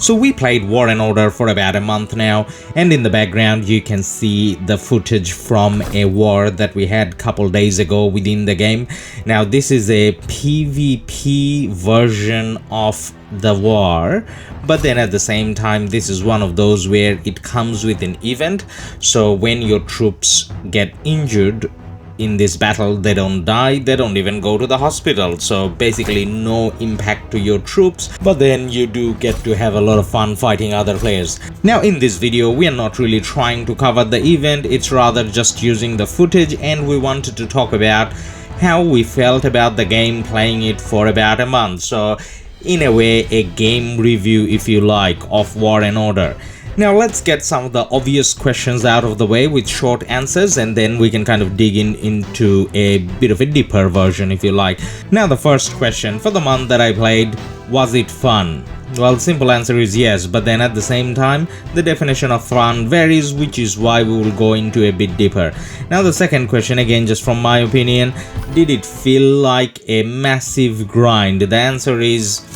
So we played War and Order for about a month now, and in the background you can see the footage from a war that we had a couple days ago within the game. Now this is a PvP version of the war, but then at the same time this is one of those where it comes with an event. So when your troops get injured in this battle, they don't die, they don't even go to the hospital, so basically no impact to your troops, but then you do get to have a lot of fun fighting other players. Now in this video we are not really trying to cover the event, it's rather just using the footage, and we wanted to talk about how we felt about the game playing it for about a month. So in a way, a game review, if you like, of War and Order. Now let's get some of the obvious questions out of the way with short answers, and then we can kind of dig into a bit of a deeper version, if you like. Now the first question, for the month that I played, was it fun? Well, simple answer is yes, but then at the same time the definition of fun varies, which is why we will go into a bit deeper. Now the second question, again just from my opinion, did it feel like a massive grind? The answer is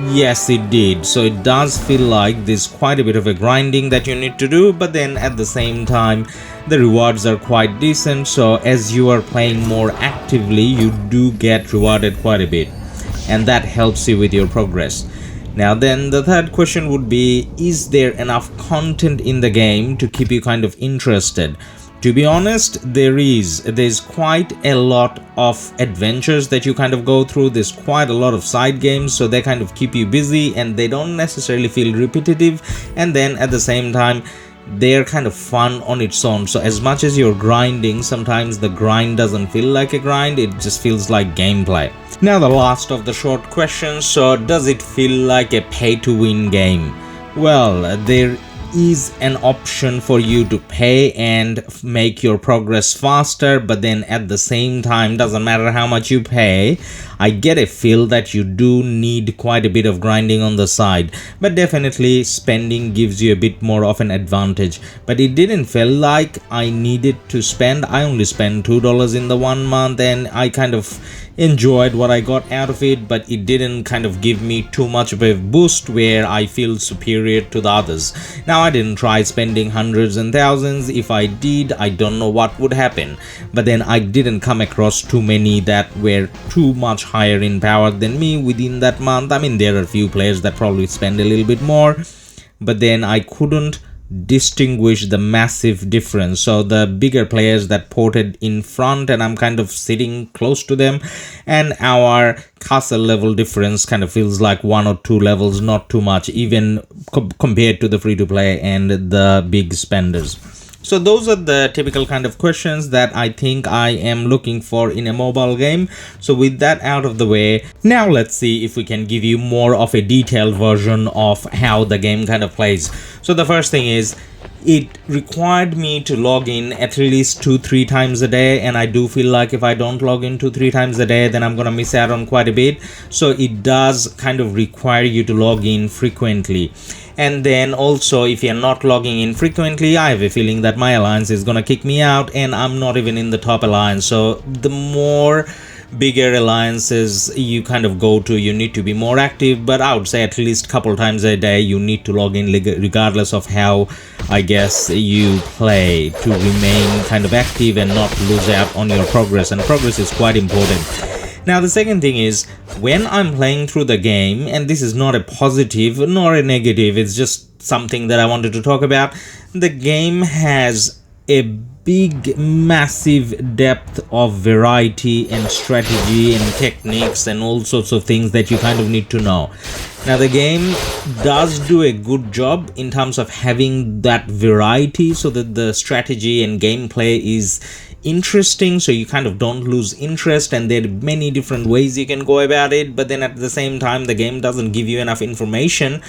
yes, it did. So it does feel like there's quite a bit of a grinding that you need to do, but then at the same time the rewards are quite decent. So as you are playing more actively, you do get rewarded quite a bit, and that helps you with your progress. Now then the third question would be, is there enough content in the game to keep you kind of interested? To be honest, there's quite a lot of adventures that you kind of go through. There's quite a lot of side games, so they kind of keep you busy and they don't necessarily feel repetitive, and then at the same time they're kind of fun on its own. So as much as you're grinding, sometimes the grind doesn't feel like a grind, it just feels like gameplay. Now the last of the short questions, so does it feel like a pay to win game? Well, there is an option for you to pay and make your progress faster, but then at the same time, doesn't matter how much you pay, I get a feel that you do need quite a bit of grinding on the side, but definitely spending gives you a bit more of an advantage. But it didn't feel like I needed to spend. I only spent $2 in the 1 month, and I kind of enjoyed what I got out of it, but it didn't kind of give me too much of a boost where I feel superior to the others. Now I didn't try spending hundreds and thousands. If I did, I don't know what would happen, but then I didn't come across too many that were too much higher in power than me within that month. I mean, there are a few players that probably spend a little bit more, but then I couldn't distinguish the massive difference. So the bigger players that ported in front, and I'm kind of sitting close to them, and our castle level difference kind of feels like 1 or 2 levels, not too much, even compared to the free to play and the big spenders. So those are the typical kind of questions that I think I am looking for in a mobile game. So with that out of the way, now let's see if we can give you more of a detailed version of how the game kind of plays. So the first thing is, it required me to log in at least 2-3 times a day, and I do feel like if I don't log in 2-3 times a day, then I'm gonna miss out on quite a bit. So it does kind of require you to log in frequently. And then also, if you're not logging in frequently, I have a feeling that my alliance is gonna kick me out, and I'm not even in the top alliance. So the more bigger alliances you kind of go to, you need to be more active, but I would say at least a couple times a day you need to log in, regardless of how, I guess, you play, to remain kind of active and not lose out on your progress, and progress is quite important. Now the second thing is, when I'm playing through the game, and this is not a positive nor a negative, it's just something that I wanted to talk about, the game has a big massive depth of variety and strategy and techniques and all sorts of things that you kind of need to know. Now the game does do a good job in terms of having that variety, so that the strategy and gameplay is interesting, so you kind of don't lose interest, and there are many different ways you can go about it, but then at the same time the game doesn't give you enough information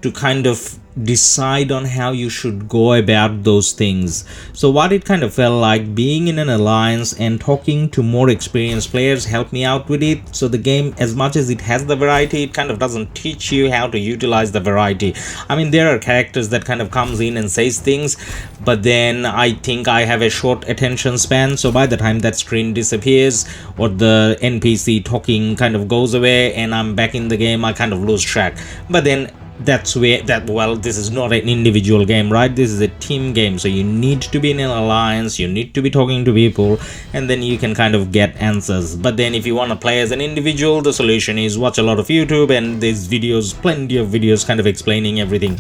to kind of decide on how you should go about those things. So what it kind of felt like, being in an alliance and talking to more experienced players helped me out with it. So the game, as much as it has the variety, it kind of doesn't teach you how to utilize the variety. I mean, there are characters that kind of comes in and says things, but then I think I have a short attention span, so by the time that screen disappears or the NPC talking kind of goes away and I'm back in the game, I kind of lose track. But then that's where well, this is not an individual game, right? This is a team game, so you need to be in an alliance, you need to be talking to people, and then you can kind of get answers. But then if you want to play as an individual, the solution is watch a lot of YouTube, and there's videos, plenty of videos kind of explaining everything,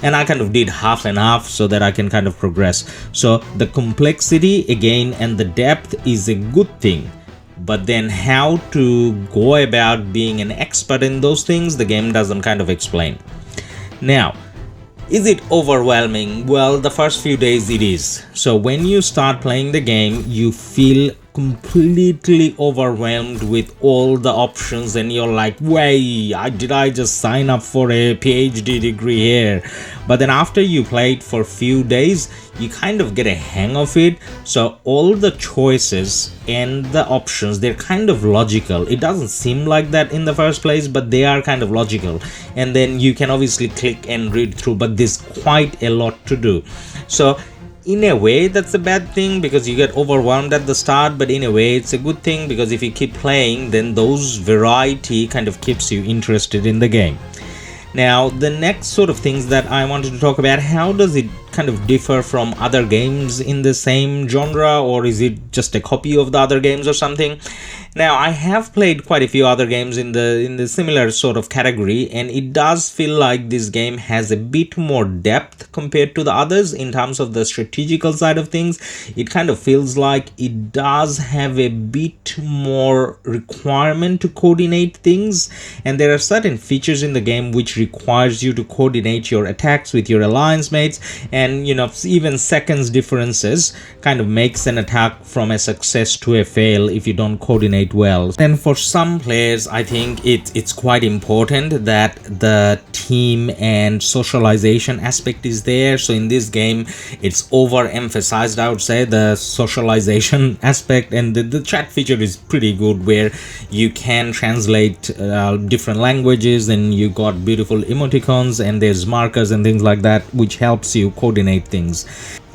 and I kind of did half and half so that I can kind of progress. So the complexity again and the depth is a good thing, but then how to go about being an expert in those things, the game doesn't kind of explain. Now, is it overwhelming? Well, the first few days it is. So when you start playing the game, you feel completely overwhelmed with all the options, and you're like, wait, did I just sign up for a PhD degree here? But then after you play it for a few days, you kind of get a hang of it. So all the choices and the options, they're kind of logical. It doesn't seem like that in the first place, but they are kind of logical, and then you can obviously click and read through, but there's quite a lot to do. So in a way that's a bad thing because you get overwhelmed at the start, but in a way it's a good thing because if you keep playing, then those variety kind of keeps you interested in the game. Now the next sort of things that I wanted to talk about, how does it kind of differ from other games in the same genre, or is it just a copy of the other games or something? Now I have played quite a few other games in the similar sort of category, and it does feel like this game has a bit more depth compared to the others in terms of the strategical side of things. It kind of feels like it does have a bit more requirement to coordinate things, and there are certain features in the game which requires you to coordinate your attacks with your alliance mates, and you know, even seconds differences kind of makes an attack from a success to a fail if you don't coordinate well. And for some players, I think it's quite important that the team and socialization aspect is there. So in this game, it's overemphasized, I would say, the socialization aspect, and the chat feature is pretty good where you can translate different languages, and you got beautiful emoticons, and there's markers and things like that which helps you coordinate things.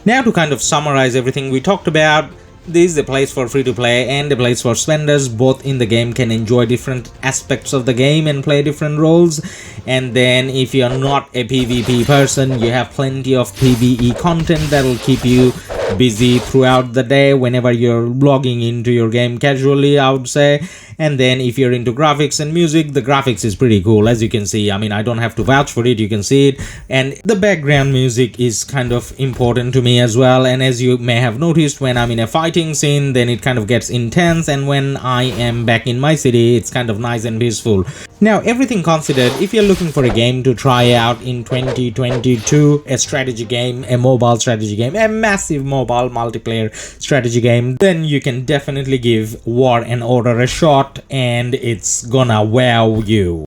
Now to kind of summarize everything we talked about, this is a place for free to play and a place for spenders. Both in the game can enjoy different aspects of the game and play different roles. And then if you're not a PvP person, you have plenty of PvE content that'll keep you busy throughout the day whenever you're logging into your game casually, I would say. And then if you're into graphics and music, the graphics is pretty cool, as you can see. I mean, I don't have to vouch for it, you can see it. And the background music is kind of important to me as well. And as you may have noticed, when I'm in a fighting scene, then it kind of gets intense, and when I am back in my city, it's kind of nice and peaceful. Now, everything considered, if you're looking for a game to try out in 2022, a strategy game, a mobile strategy game, a massive mobile multiplayer strategy game, then you can definitely give War and Order a shot, and it's gonna wow you.